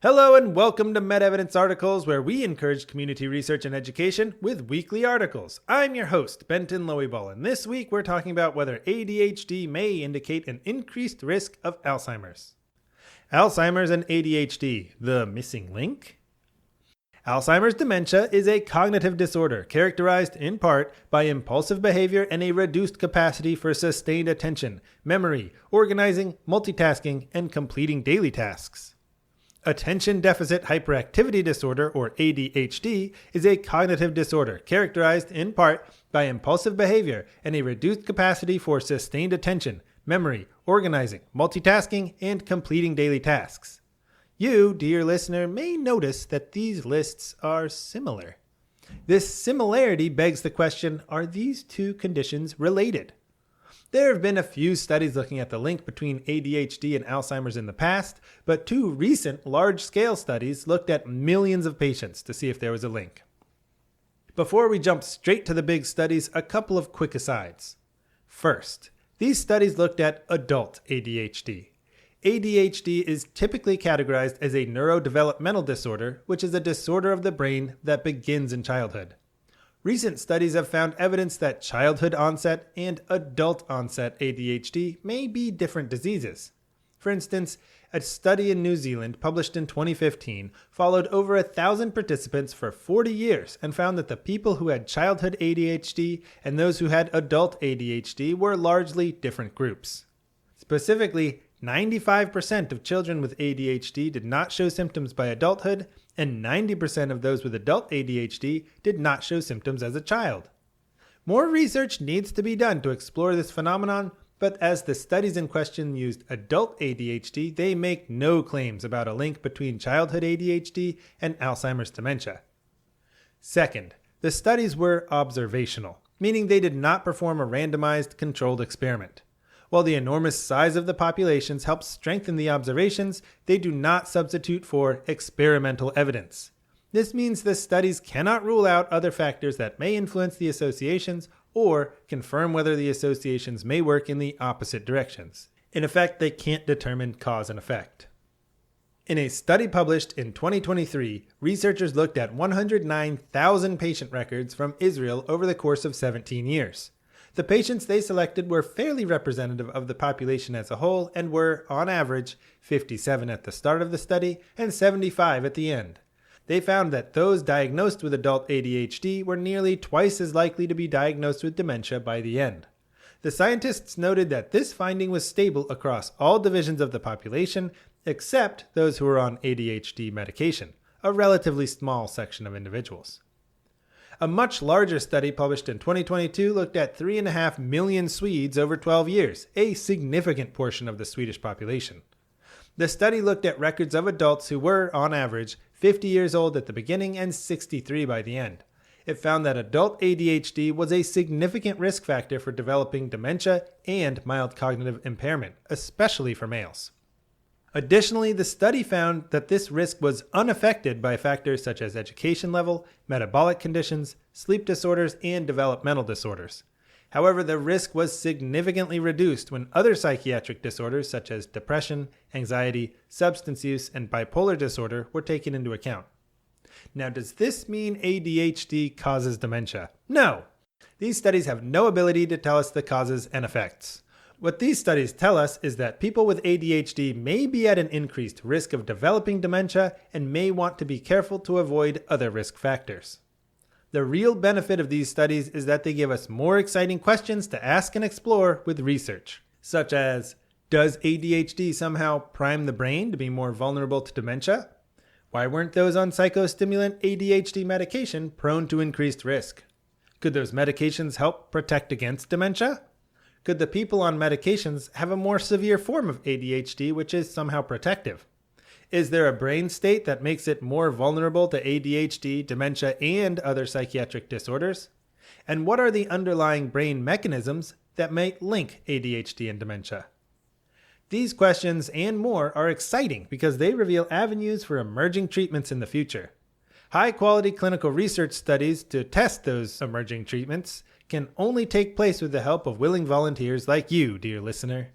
Hello and welcome to MedEvidence Articles, where we encourage community research and education with weekly articles. I'm your host, Benton Loeyball, and this week we're talking about whether ADHD may indicate an increased risk of Alzheimer's. Alzheimer's and ADHD, the missing link? Alzheimer's dementia is a cognitive disorder characterized in part by impulsive behavior and a reduced capacity for sustained attention, memory, organizing, multitasking, and completing daily tasks. Attention Deficit Hyperactivity Disorder, or ADHD, is a cognitive disorder characterized in part by impulsive behavior and a reduced capacity for sustained attention, memory, organizing, multitasking, and completing daily tasks. You, dear listener, may notice that these lists are similar. This similarity begs the question, are these two conditions related? There have been a few studies looking at the link between ADHD and Alzheimer's in the past, but two recent large-scale studies looked at millions of patients to see if there was a link. Before we jump straight to the big studies, a couple of quick asides. First, these studies looked at adult ADHD. ADHD is typically categorized as a neurodevelopmental disorder, which is a disorder of the brain that begins in childhood. Recent studies have found evidence that childhood onset and adult onset ADHD may be different diseases. For instance, a study in New Zealand published in 2015 followed over 1,000 participants for 40 years and found that the people who had childhood ADHD and those who had adult ADHD were largely different groups. Specifically, 95% of children with ADHD did not show symptoms by adulthood, and 90% of those with adult ADHD did not show symptoms as a child. More research needs to be done to explore this phenomenon, but as the studies in question used adult ADHD, they make no claims about a link between childhood ADHD and Alzheimer's dementia. Second, the studies were observational, meaning they did not perform a randomized controlled experiment. While the enormous size of the populations helps strengthen the observations, they do not substitute for experimental evidence. This means the studies cannot rule out other factors that may influence the associations or confirm whether the associations may work in the opposite directions. In effect, they can't determine cause and effect. In a study published in 2023, researchers looked at 109,000 patient records from Israel over the course of 17 years. The patients they selected were fairly representative of the population as a whole and were, on average, 57 at the start of the study and 75 at the end. They found that those diagnosed with adult ADHD were nearly twice as likely to be diagnosed with dementia by the end. The scientists noted that this finding was stable across all divisions of the population except those who were on ADHD medication, a relatively small section of individuals. A much larger study published in 2022 looked at 3.5 million Swedes over 12 years, a significant portion of the Swedish population. The study looked at records of adults who were, on average, 50 years old at the beginning and 63 by the end. It found that adult ADHD was a significant risk factor for developing dementia and mild cognitive impairment, especially for males. Additionally, the study found that this risk was unaffected by factors such as education level, metabolic conditions, sleep disorders, and developmental disorders. However, the risk was significantly reduced when other psychiatric disorders such as depression, anxiety, substance use, and bipolar disorder were taken into account. Now, does this mean ADHD causes dementia? No! These studies have no ability to tell us the causes and effects. What these studies tell us is that people with ADHD may be at an increased risk of developing dementia and may want to be careful to avoid other risk factors. The real benefit of these studies is that they give us more exciting questions to ask and explore with research, such as, does ADHD somehow prime the brain to be more vulnerable to dementia? Why weren't those on psychostimulant ADHD medication prone to increased risk? Could those medications help protect against dementia? Could the people on medications have a more severe form of ADHD which is somehow protective? Is there a brain state that makes it more vulnerable to ADHD, dementia, and other psychiatric disorders? And what are the underlying brain mechanisms that may link ADHD and dementia? These questions and more are exciting because they reveal avenues for emerging treatments in the future. High-quality clinical research studies to test those emerging treatments can only take place with the help of willing volunteers like you, dear listener.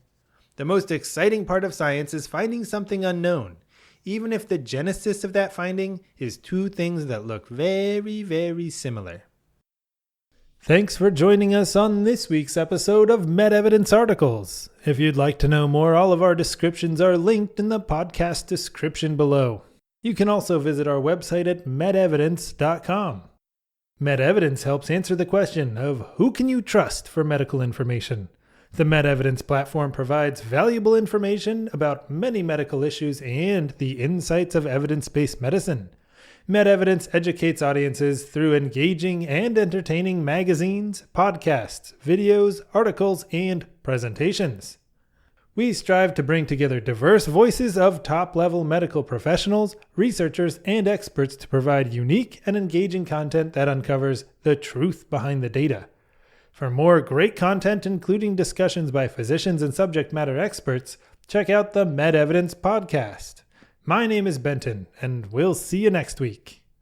The most exciting part of science is finding something unknown. even if the genesis of that finding is two things that look very, very similar. Thanks for joining us on this week's episode of MedEvidence Articles. If you'd like to know more, all of our descriptions are linked in the podcast description below. You can also visit our website at medevidence.com. MedEvidence helps answer the question of who can you trust for medical information. The MedEvidence platform provides valuable information about many medical issues and the insights of evidence-based medicine. MedEvidence educates audiences through engaging and entertaining magazines, podcasts, videos, articles, and presentations. We strive to bring together diverse voices of top-level medical professionals, researchers, and experts to provide unique and engaging content that uncovers the truth behind the data. For more great content, including discussions by physicians and subject matter experts, check out the MedEvidence podcast. My name is Benton, and we'll see you next week.